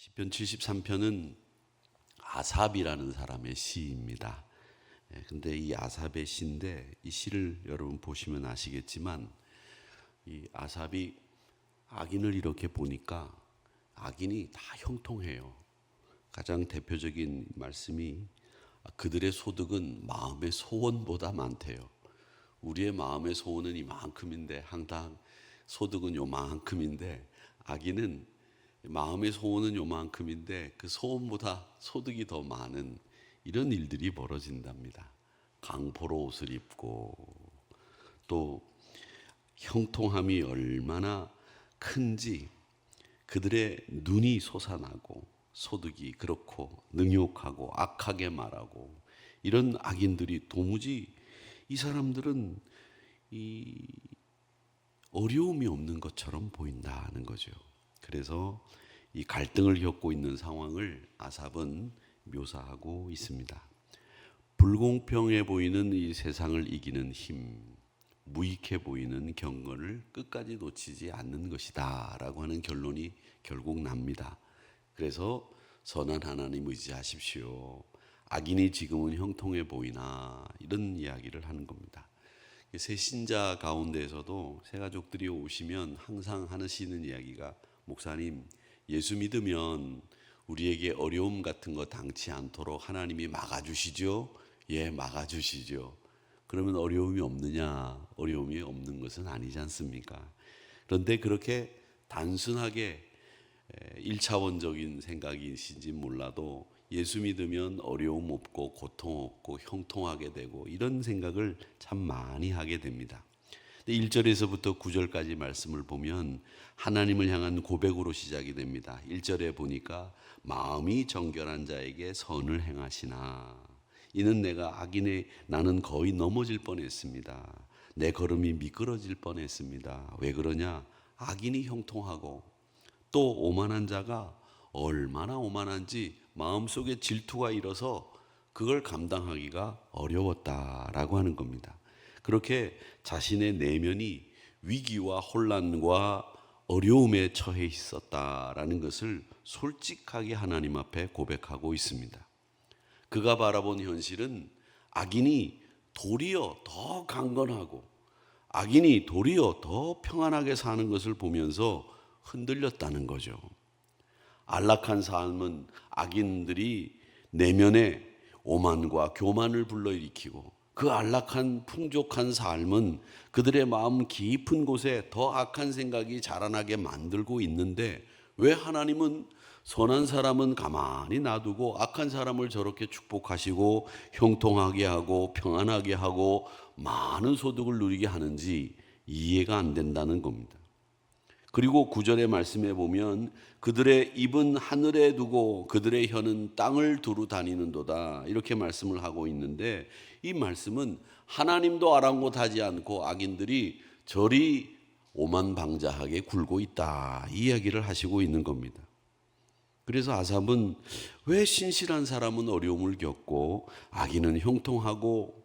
시편 73편은 아삽이라는 사람의 시입니다. 근데 이 아삽의 시인데 이 시를 여러분 보시면 아시겠지만 이 아삽이 악인을 이렇게 보니까 악인이 다 형통해요. 가장 대표적인 말씀이 그들의 소득은 마음의 소원보다 많대요. 우리의 마음의 소원은 이만큼인데 항상 소득은 요만큼인데 악인은 마음의 소원은 요만큼인데 그 소원보다 소득이 더 많은 이런 일들이 벌어진답니다. 강포로 옷을 입고 또 형통함이 얼마나 큰지 그들의 눈이 솟아나고 소득이 그렇고 능욕하고 악하게 말하고 이런 악인들이 도무지 이 사람들은 이 어려움이 없는 것처럼 보인다는 거죠. 그래서 이 갈등을 겪고 있는 상황을 아삽은 묘사하고 있습니다. 불공평해 보이는 이 세상을 이기는 힘, 무익해 보이는 경건을 끝까지 놓치지 않는 것이다 라고 하는 결론이 결국 납니다. 그래서 선한 하나님 의지하십시오. 악인이 지금은 형통해 보이나 이런 이야기를 하는 겁니다. 새 신자 가운데에서도 새 가족들이 오시면 항상 하시는 이야기가 목사님 예수 믿으면 우리에게 어려움 같은 거 당치 않도록 하나님이 막아주시죠? 예, 막아주시죠. 그러면 어려움이 없느냐? 어려움이 없는 것은 아니지 않습니까? 그런데 그렇게 단순하게 1차원적인 생각이신지 몰라도 예수 믿으면 어려움 없고 고통 없고 형통하게 되고 이런 생각을 참 많이 하게 됩니다. 1절에서부터 9절까지 말씀을 보면 하나님을 향한 고백으로 시작이 됩니다. 1절에 보니까 마음이 정결한 자에게 선을 행하시나 이는 내가 악인의 나는 거의 넘어질 뻔했습니다. 내 걸음이 미끄러질 뻔했습니다. 왜 그러냐? 악인이 형통하고 또 오만한 자가 얼마나 오만한지 마음속에 질투가 일어서 그걸 감당하기가 어려웠다라고 하는 겁니다. 그렇게 자신의 내면이 위기와 혼란과 어려움에 처해 있었다라는 것을 솔직하게 하나님 앞에 고백하고 있습니다. 그가 바라본 현실은 악인이 도리어 더 강건하고 악인이 도리어 더 평안하게 사는 것을 보면서 흔들렸다는 거죠. 안락한 삶은 악인들이 내면에 오만과 교만을 불러일으키고 그 안락한 풍족한 삶은 그들의 마음 깊은 곳에 더 악한 생각이 자라나게 만들고 있는데 왜 하나님은 선한 사람은 가만히 놔두고 악한 사람을 저렇게 축복하시고 형통하게 하고 평안하게 하고 많은 소득을 누리게 하는지 이해가 안 된다는 겁니다. 그리고 9절의 말씀에 보면 그들의 입은 하늘에 두고 그들의 혀는 땅을 두루 다니는도다 이렇게 말씀을 하고 있는데 이 말씀은 하나님도 아랑곳하지 않고 악인들이 저리 오만방자하게 굴고 있다 이 이야기를 하시고 있는 겁니다. 그래서 아삽은 왜 신실한 사람은 어려움을 겪고 악인은 형통하고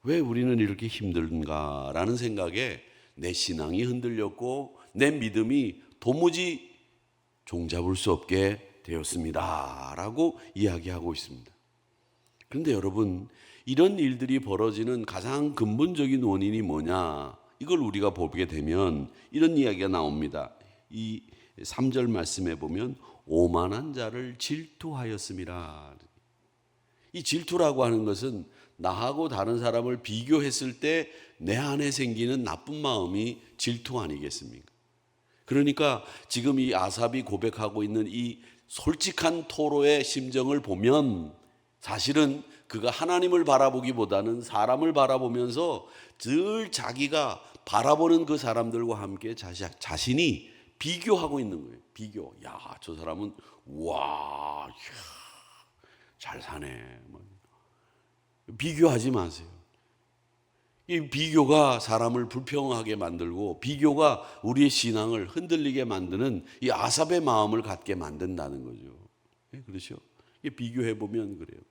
왜 우리는 이렇게 힘든가라는 생각에 내 신앙이 흔들렸고 내 믿음이 도무지 종잡을 수 없게 되었습니다 라고 이야기하고 있습니다. 그런데 여러분 이런 일들이 벌어지는 가장 근본적인 원인이 뭐냐 이걸 우리가 보게 되면 이런 이야기가 나옵니다. 이 3절 말씀에 보면 오만한 자를 질투하였음이라. 이 질투라고 하는 것은 나하고 다른 사람을 비교했을 때 내 안에 생기는 나쁜 마음이 질투 아니겠습니까? 그러니까 지금 이 아삽이 고백하고 있는 이 솔직한 토로의 심정을 보면 사실은 그가 하나님을 바라보기보다는 사람을 바라보면서 늘 자기가 바라보는 그 사람들과 함께 자신이 비교하고 있는 거예요. 비교. 야, 저 사람은 와, 잘 사네. 비교하지 마세요. 이 비교가 사람을 불평하게 만들고 비교가 우리의 신앙을 흔들리게 만드는 이 아삽의 마음을 갖게 만든다는 거죠. 그렇죠? 비교해 보면 그래요.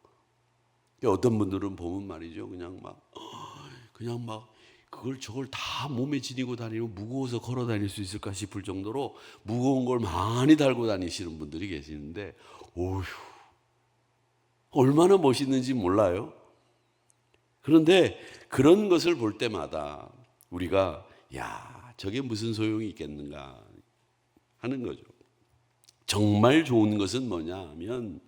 어떤 분들은 보면 말이죠, 그냥 막 저걸 다 몸에 지니고 다니면 무거워서 걸어 다닐 수 있을까 싶을 정도로 무거운 걸 많이 달고 다니시는 분들이 계시는데, 오휴, 얼마나 멋있는지 몰라요. 그런데 그런 것을 볼 때마다 우리가 야, 저게 무슨 소용이 있겠는가 하는 거죠. 정말 좋은 것은 뭐냐 하면,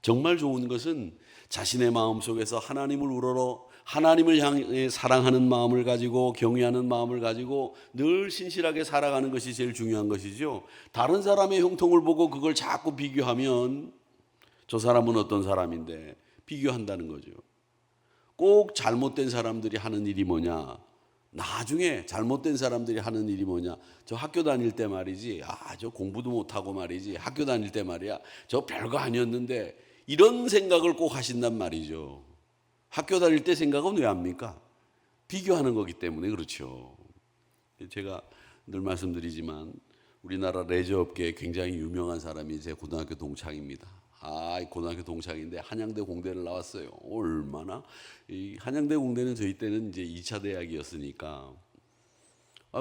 정말 좋은 것은 자신의 마음속에서 하나님을 우러러 하나님을 향해 사랑하는 마음을 가지고 경외하는 마음을 가지고 늘 신실하게 살아가는 것이 제일 중요한 것이죠. 다른 사람의 형통을 보고 그걸 자꾸 비교하면 저 사람은 어떤 사람인데 비교한다는 거죠. 꼭 잘못된 사람들이 하는 일이 뭐냐, 나중에 잘못된 사람들이 하는 일이 뭐냐, 저 학교 다닐 때 말이지, 저 공부도 못하고 말이지, 학교 다닐 때 말이야, 저 별거 아니었는데, 이런 생각을 꼭 하신단 말이죠. 학교 다닐 때 생각은 왜 합니까? 비교하는 거기 때문에 그렇죠. 제가 늘 말씀드리지만 우리나라 레저 업계에 굉장히 유명한 사람이 제 고등학교 동창입니다. 고등학교 동창인데 한양대 공대를 나왔어요. 얼마나 이 한양대 공대는 저희 때는 이제 2차 대학이었으니까.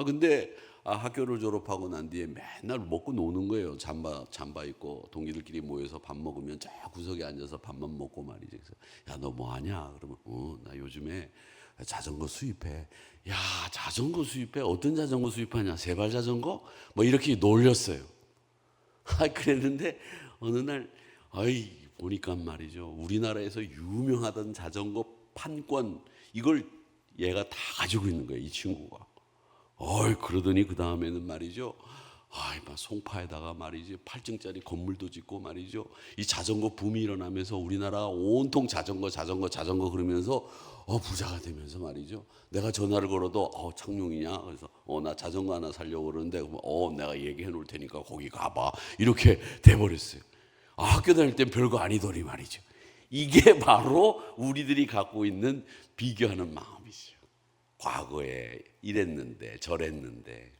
근데 학교를 졸업하고 난 뒤에 맨날 먹고 노는 거예요. 잠바 입고 동기들끼리 모여서 밥 먹으면 저 구석에 앉아서 밥만 먹고 말이지. 그래서 야, 너 뭐 하냐? 그러면 나 요즘에 자전거 수입해. 야, 자전거 수입해? 어떤 자전거 수입하냐? 세발 자전거? 뭐 이렇게 놀렸어요. 그랬는데 어느 날 보니까 말이죠, 우리나라에서 유명하던 자전거 판권, 이걸 얘가 다 가지고 있는 거예요, 이 친구가. 그러더니 그 다음에는 말이죠, 막 송파에다가 말이지 8층짜리 건물도 짓고 말이죠, 이 자전거 붐이 일어나면서 우리나라 온통 자전거 그러면서 부자가 되면서 말이죠, 내가 전화를 걸어도 창룡이냐? 그래서 나 자전거 하나 사려고 그러는데, 내가 얘기해 놓을 테니까 거기 가봐, 이렇게 돼버렸어요. 학교 다닐 땐 별거 아니더니 말이죠. 이게 바로 우리들이 갖고 있는 비교하는 마음이죠. 과거에 이랬는데 저랬는데,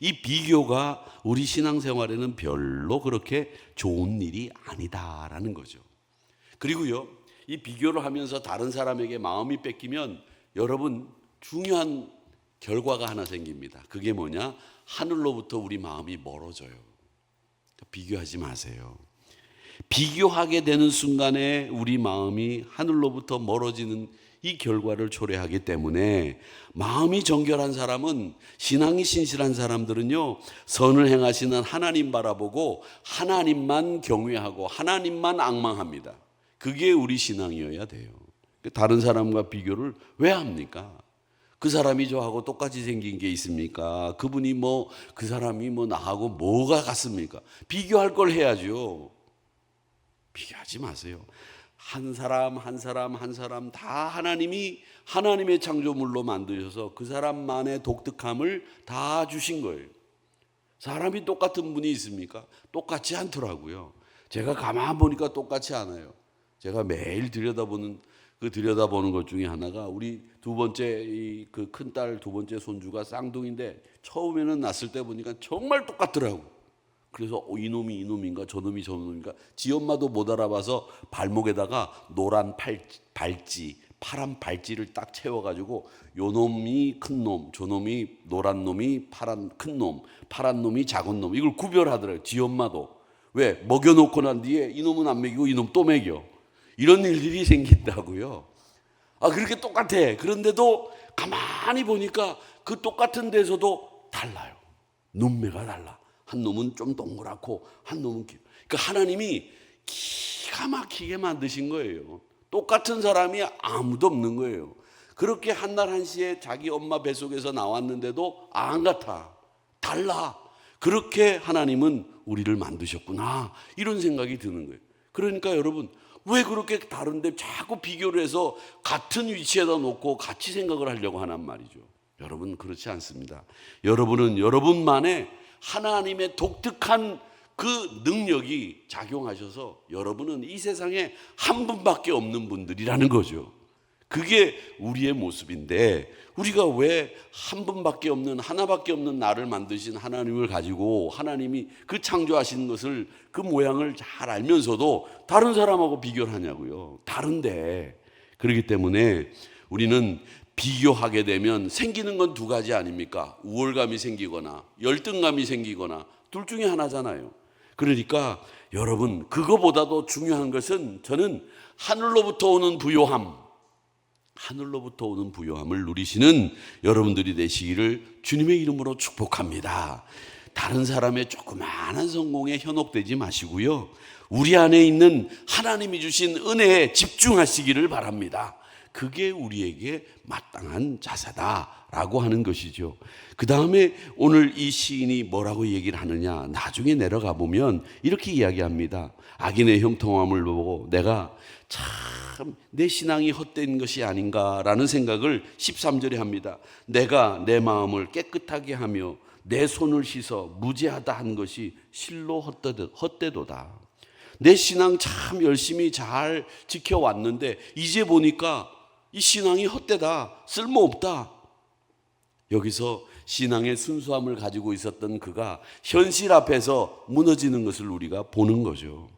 이 비교가 우리 신앙생활에는 별로 그렇게 좋은 일이 아니다라는 거죠. 그리고요, 이 비교를 하면서 다른 사람에게 마음이 뺏기면 여러분 중요한 결과가 하나 생깁니다. 그게 뭐냐? 하늘로부터 우리 마음이 멀어져요. 비교하지 마세요. 비교하게 되는 순간에 우리 마음이 하늘로부터 멀어지는 이 결과를 초래하기 때문에, 마음이 정결한 사람은, 신앙이 신실한 사람들은요, 선을 행하시는 하나님 바라보고 하나님만 경외하고 하나님만 앙망합니다. 그게 우리 신앙이어야 돼요. 다른 사람과 비교를 왜 합니까? 그 사람이 저하고 똑같이 생긴 게 있습니까? 그분이 그 사람이 나하고 뭐가 같습니까? 비교할 걸 해야죠. 비교하지 마세요. 한 사람 다 하나님이 하나님의 창조물로 만드셔서 그 사람만의 독특함을 다 주신 거예요. 사람이 똑같은 분이 있습니까? 똑같지 않더라고요. 제가 가만 보니까 똑같지 않아요. 제가 매일 들여다보는 것 중에 하나가, 우리 두 번째 그 큰딸 두 번째 손주가 쌍둥이인데, 처음에는 낳았을 때 보니까 정말 똑같더라고. 그래서 이놈이 이놈인가 저놈이 저놈인가, 지 엄마도 못 알아봐서 발목에다가 노란 발찌, 파란 발찌를 딱 채워가지고, 요 놈이 큰 놈, 저 놈이 노란 놈이 파란 큰 놈, 파란 놈이 작은 놈, 이걸 구별하더라고요. 지 엄마도. 왜? 먹여놓고 난 뒤에 이놈은 안 먹이고 이놈 또 먹여. 이런 일들이 생긴다고요. 그렇게 똑같아. 그런데도 가만히 보니까 그 똑같은 데서도 달라요. 눈매가 달라. 한 놈은 좀 동그랗고 한 놈은 그러니까 하나님이 기가 막히게 만드신 거예요. 똑같은 사람이 아무도 없는 거예요. 그렇게 한날 한시에 자기 엄마 뱃속에서 나왔는데도 안 같아. 달라. 그렇게 하나님은 우리를 만드셨구나, 이런 생각이 드는 거예요. 그러니까 여러분, 왜 그렇게 다른데 자꾸 비교를 해서 같은 위치에다 놓고 같이 생각을 하려고 하란 말이죠. 여러분, 그렇지 않습니다. 여러분은 여러분만의 하나님의 독특한 그 능력이 작용하셔서 여러분은 이 세상에 한 분밖에 없는 분들이라는 거죠. 그게 우리의 모습인데, 우리가 왜 한 분밖에 없는, 하나밖에 없는 나를 만드신 하나님을 가지고 하나님이 그 창조하신 것을, 그 모양을 잘 알면서도 다른 사람하고 비교를 하냐고요. 다른데. 그렇기 때문에 우리는 비교하게 되면 생기는 건 두 가지 아닙니까? 우월감이 생기거나 열등감이 생기거나 둘 중에 하나잖아요. 그러니까 여러분, 그거보다도 중요한 것은 저는 하늘로부터 오는 부요함, 하늘로부터 오는 부요함을 누리시는 여러분들이 되시기를 주님의 이름으로 축복합니다. 다른 사람의 조그마한 성공에 현혹되지 마시고요, 우리 안에 있는 하나님이 주신 은혜에 집중하시기를 바랍니다. 그게 우리에게 마땅한 자세다라고 하는 것이죠. 그 다음에 오늘 이 시인이 뭐라고 얘기를 하느냐, 나중에 내려가 보면 이렇게 이야기합니다. 악인의 형통함을 보고 내가 참 내 신앙이 헛된 것이 아닌가라는 생각을 13절에 합니다. 내가 내 마음을 깨끗하게 하며 내 손을 씻어 무죄하다 한 것이 실로 헛되도다. 내 신앙 참 열심히 잘 지켜왔는데 이제 보니까 이 신앙이 헛되다, 쓸모없다. 여기서 신앙의 순수함을 가지고 있었던 그가 현실 앞에서 무너지는 것을 우리가 보는 거죠.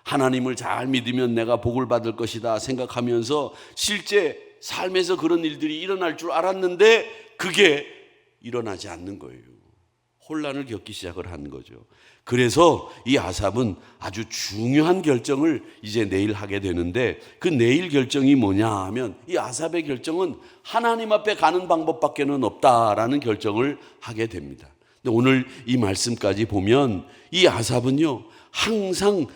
하나님을 잘 믿으면 내가 복을 받을 것이다 생각하면서 실제 삶에서 그런 일들이 일어날 줄 알았는데 그게 일어나지 않는 거예요. 혼란을 겪기 시작을 한 거죠. 그래서 이 아삽은 아주 중요한 결정을 이제 내일 하게 되는데, 그 내일 결정이 뭐냐 하면, 이 아삽의 결정은 하나님 앞에 가는 방법밖에는 없다라는 결정을 하게 됩니다. 근데 오늘 이 말씀까지 보면 이 아삽은요, 항상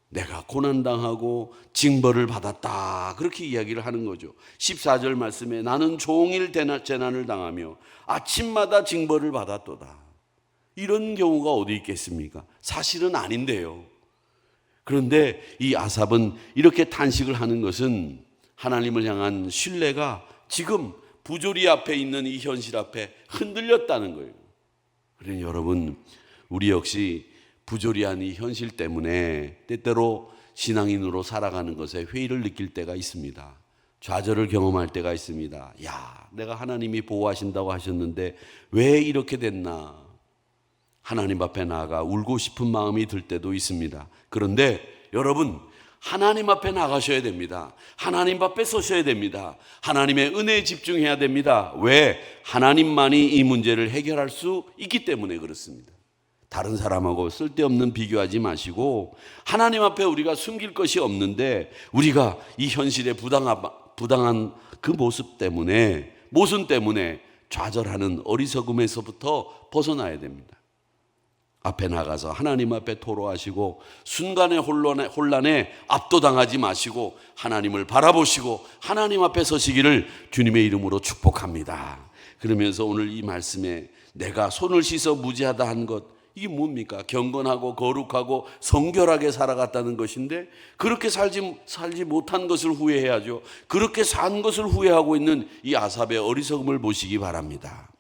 내가 고난당하고 징벌을 받았다, 그렇게 이야기를 하는 거죠. 14절 말씀에 나는 종일 재난을 당하며 아침마다 징벌을 받았도다. 이런 경우가 어디 있겠습니까? 사실은 아닌데요. 그런데 이 아삽은 이렇게 탄식을 하는 것은 하나님을 향한 신뢰가 지금 부조리 앞에 있는 이 현실 앞에 흔들렸다는 거예요. 그러니 여러분, 우리 역시 부조리한 이 현실 때문에 때때로 신앙인으로 살아가는 것에 회의를 느낄 때가 있습니다. 좌절을 경험할 때가 있습니다. 야, 내가 하나님이 보호하신다고 하셨는데 왜 이렇게 됐나? 하나님 앞에 나아가 울고 싶은 마음이 들 때도 있습니다. 그런데 여러분, 하나님 앞에 나가셔야 됩니다. 하나님 앞에 서셔야 됩니다. 하나님의 은혜에 집중해야 됩니다. 왜? 하나님만이 이 문제를 해결할 수 있기 때문에 그렇습니다. 다른 사람하고 쓸데없는 비교하지 마시고, 하나님 앞에 우리가 숨길 것이 없는데 우리가 이 현실의 부당한 그 모습 때문에, 모순 때문에 좌절하는 어리석음에서부터 벗어나야 됩니다. 앞에 나가서 하나님 앞에 토로하시고 순간의 혼란에 압도당하지 마시고 하나님을 바라보시고 하나님 앞에 서시기를 주님의 이름으로 축복합니다. 그러면서 오늘 이 말씀에 내가 손을 씻어 무죄하다 한 것, 이게 뭡니까? 경건하고 거룩하고 성결하게 살아갔다는 것인데, 그렇게 살지 못한 것을 후회해야죠. 그렇게 산 것을 후회하고 있는 이 아삽의 어리석음을 보시기 바랍니다.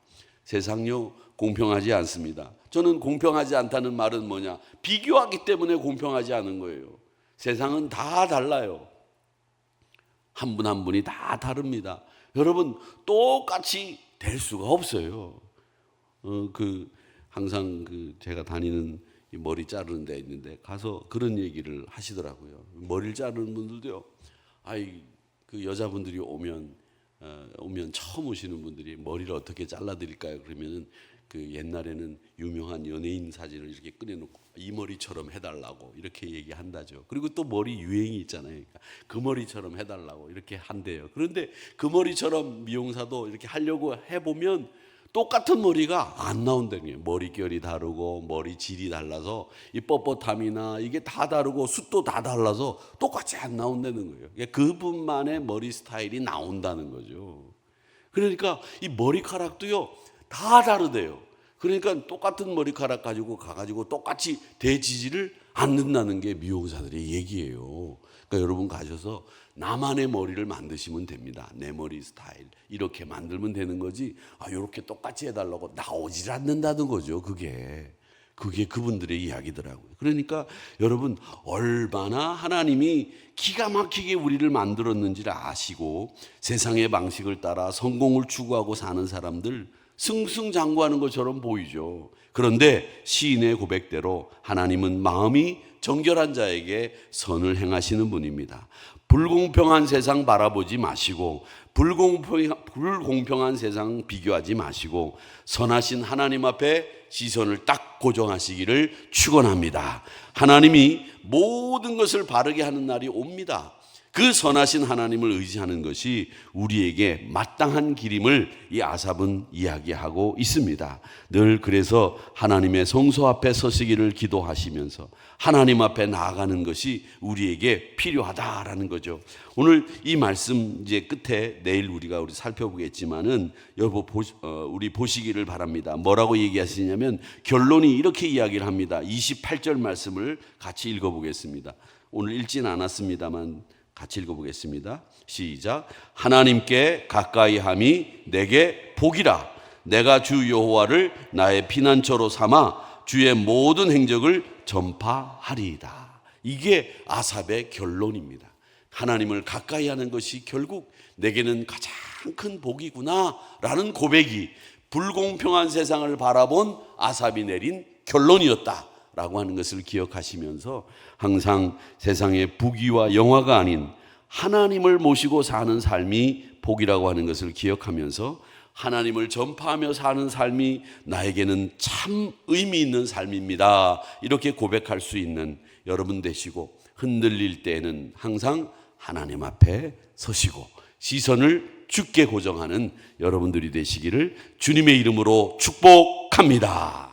세상요, 공평하지 않습니다. 저는 공평하지 않다는 말은 뭐냐? 비교하기 때문에 공평하지 않은 거예요. 세상은 다 달라요. 한 분 한 분이 다 다릅니다. 여러분, 똑같이 될 수가 없어요. 항상 제가 다니는 머리 자르는 데 있는데 가서 그런 얘기를 하시더라고요. 머리를 자르는 분들도요, 그 여자분들이 오면 처음 오시는 분들이 머리를 어떻게 잘라드릴까요? 그러면은 그 옛날에는 유명한 연예인 사진을 이렇게 꺼내놓고 이 머리처럼 해달라고 이렇게 얘기한다죠. 그리고 또 머리 유행이 있잖아요. 그러니까 그 머리처럼 해달라고 이렇게 한대요. 그런데 그 머리처럼 미용사도 이렇게 하려고 해보면 똑같은 머리가 안 나온다는 거예요. 머릿결이 다르고 머리 질이 달라서 이 뻣뻣함이나 이게 다 다르고 숱도 다 달라서 똑같이 안 나온다는 거예요. 그분만의 머리 스타일이 나온다는 거죠. 그러니까 이 머리카락도요, 다 다르대요. 그러니까 똑같은 머리카락 가지고 가가지고 똑같이 대지지를 않는다는 게 미용사들의 얘기예요. 그러니까 여러분 가셔서 나만의 머리를 만드시면 됩니다. 내 머리 스타일 이렇게 만들면 되는 거지, 이렇게 똑같이 해달라고 나오질 않는다는 거죠. 그게 그분들의 이야기더라고요. 그러니까 여러분, 얼마나 하나님이 기가 막히게 우리를 만들었는지를 아시고 세상의 방식을 따라 성공을 추구하고 사는 사람들 승승장구하는 것처럼 보이죠. 그런데 시인의 고백대로 하나님은 마음이 정결한 자에게 선을 행하시는 분입니다. 불공평한 세상 바라보지 마시고 불공평한 세상 비교하지 마시고 선하신 하나님 앞에 시선을 딱 고정하시기를 축원합니다. 하나님이 모든 것을 바르게 하는 날이 옵니다. 그 선하신 하나님을 의지하는 것이 우리에게 마땅한 길임을 이 아삽은 이야기하고 있습니다. 늘 그래서 하나님의 성소 앞에 서시기를 기도하시면서 하나님 앞에 나아가는 것이 우리에게 필요하다라는 거죠. 오늘 이 말씀 이제 끝에 내일 우리 살펴보겠지만은 우리 보시기를 바랍니다. 뭐라고 얘기하시냐면 결론이 이렇게 이야기를 합니다. 28절 말씀을 같이 읽어보겠습니다. 오늘 읽지는 않았습니다만 같이 읽어보겠습니다. 시작. 하나님께 가까이함이 내게 복이라. 내가 주 여호와를 나의 피난처로 삼아 주의 모든 행적을 전파하리이다. 이게 아삽의 결론입니다. 하나님을 가까이 하는 것이 결국 내게는 가장 큰 복이구나 라는 고백이 불공평한 세상을 바라본 아삽이 내린 결론이었다 라고 하는 것을 기억하시면서 항상 세상의 부귀와 영화가 아닌 하나님을 모시고 사는 삶이 복이라고 하는 것을 기억하면서 하나님을 전파하며 사는 삶이 나에게는 참 의미 있는 삶입니다. 이렇게 고백할 수 있는 여러분 되시고, 흔들릴 때에는 항상 하나님 앞에 서시고 시선을 주께 고정하는 여러분들이 되시기를 주님의 이름으로 축복합니다.